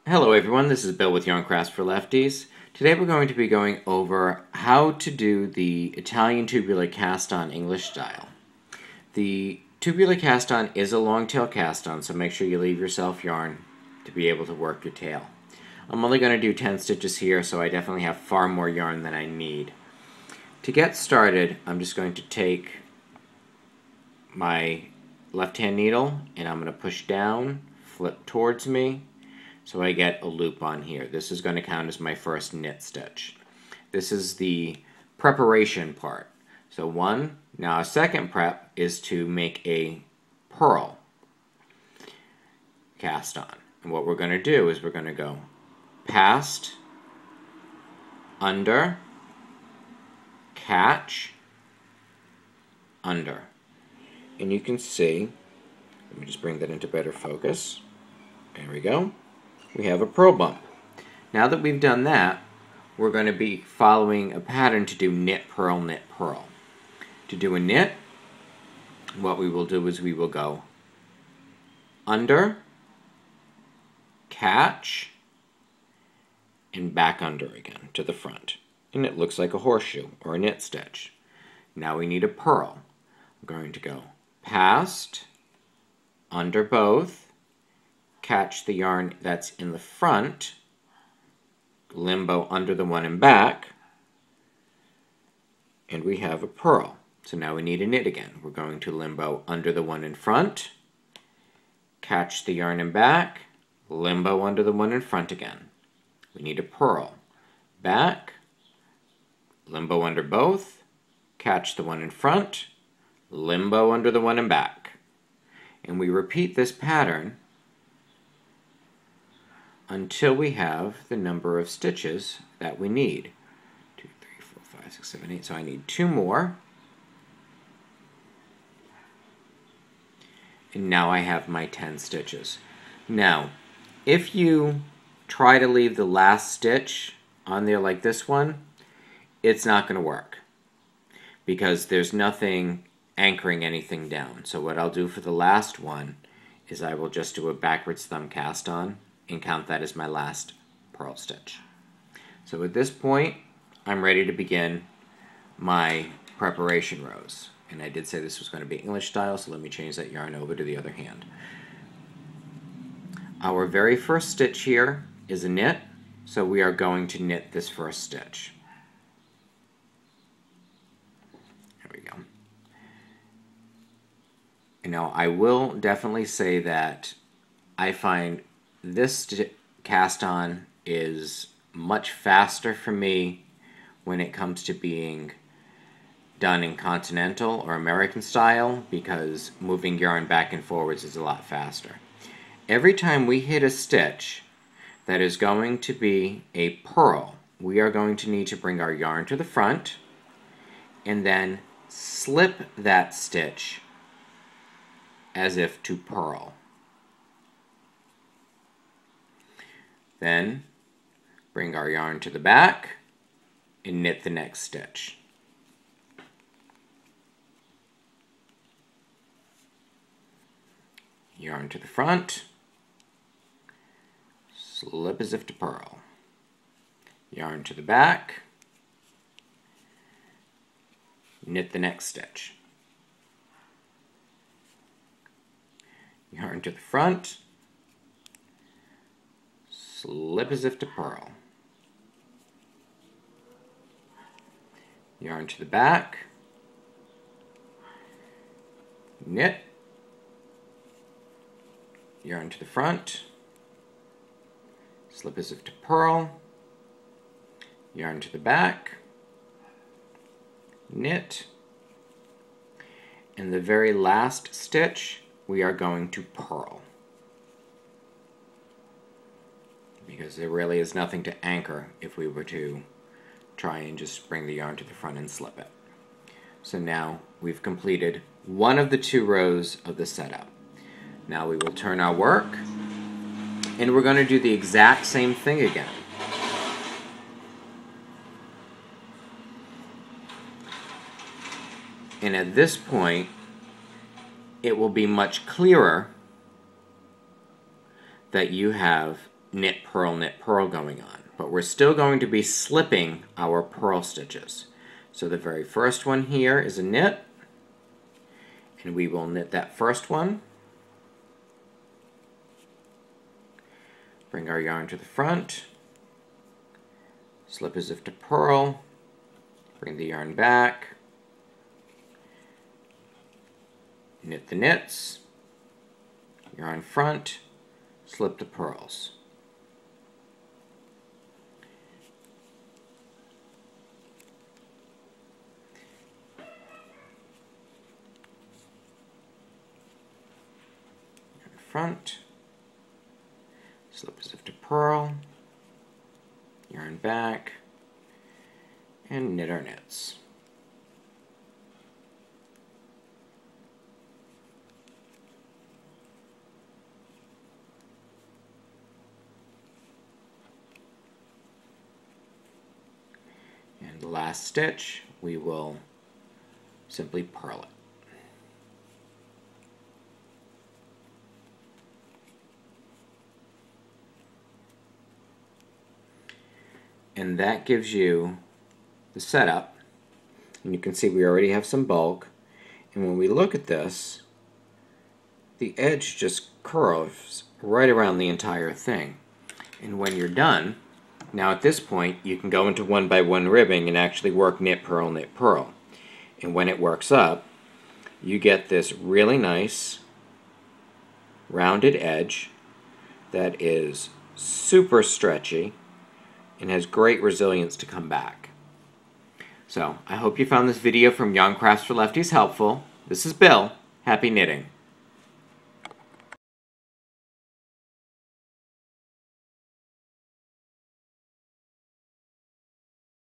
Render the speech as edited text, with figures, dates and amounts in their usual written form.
Hello everyone, this is Bill with Yarn Crafts for Lefties. Today we're going to be going over how to do the Italian Tubular Cast On English style. The Tubular Cast On is a long tail cast on, so make sure you leave yourself yarn to be able to work your tail. I'm only going to do 10 stitches here, so I definitely have far more yarn than I need. To get started, I'm just going to take my left hand needle and I'm going to push down, flip towards me, so I get a loop on here. This is going to count as my first knit stitch. This is the preparation part. So now a second prep is to make a purl cast on. And what we're going to do is we're going to go past, under, catch, under. And you can see, let me just bring that into better focus. There we go. We have a purl bump. Now that we've done that, we're going to be following a pattern to do knit, purl, knit, purl. To do a knit, what we will do is we will go under, catch, and back under again to the front. And it looks like a horseshoe or a knit stitch. Now we need a purl. I'm going to go past, under both, catch the yarn that's in the front, limbo under the one and back, and we have a purl. So now we need a knit again. We're going to limbo under the one in front, catch the yarn and back, limbo under the one in front again. We need a purl. Back, limbo under both, catch the one in front, limbo under the one and back. And we repeat this pattern until we have the number of stitches that we need. 2, 3, 4, 5, 6, 7, 8. So I need 2 more. And now I have my 10 stitches. Now, if you try to leave the last stitch on there like this one, it's not going to work because there's nothing anchoring anything down. So what I'll do for the last one is I will just do a backwards thumb cast on and count that as my last purl stitch. So at this point, I'm ready to begin my preparation rows. And I did say this was going to be English style, so let me change that yarn over to the other hand. Our very first stitch here is a knit, so we are going to knit this first stitch. There we go. And now I will definitely say that I find this cast on is much faster for me when it comes to being done in continental or American style, because moving yarn back and forwards is a lot faster. Every time we hit a stitch that is going to be a purl, we are going to need to bring our yarn to the front and then slip that stitch as if to purl. Then bring our yarn to the back and knit the next stitch. Yarn to the front, slip as if to purl. Yarn to the back, knit the next stitch. Yarn to the front, slip as if to purl. Yarn to the back, knit, yarn to the front, slip as if to purl, yarn to the back, knit, and the very last stitch we are going to purl, because there really is nothing to anchor if we were to try and just bring the yarn to the front and slip it. So now we've completed one of the 2 rows of the setup. Now we will turn our work and we're going to do the exact same thing again. And at this point, it will be much clearer that you have knit, purl going on. But we're still going to be slipping our purl stitches. So the very first one here is a knit, and we will knit that first one. Bring our yarn to the front, slip as if to purl, bring the yarn back, knit the knits, yarn front, slip the purls. Yarn front, slip as if to purl, yarn back, and knit our knits. And the last stitch, we will simply purl it. And that gives you the setup. And you can see we already have some bulk. And when we look at this, the edge just curves right around the entire thing. And when you're done, now at this point, you can go into 1x1 ribbing and actually work knit, purl, knit, purl. And when it works up, you get this really nice rounded edge that is super stretchy and has great resilience to come back. So, I hope you found this video from Yarn Crafts for Lefties helpful. This is Bill. Happy knitting.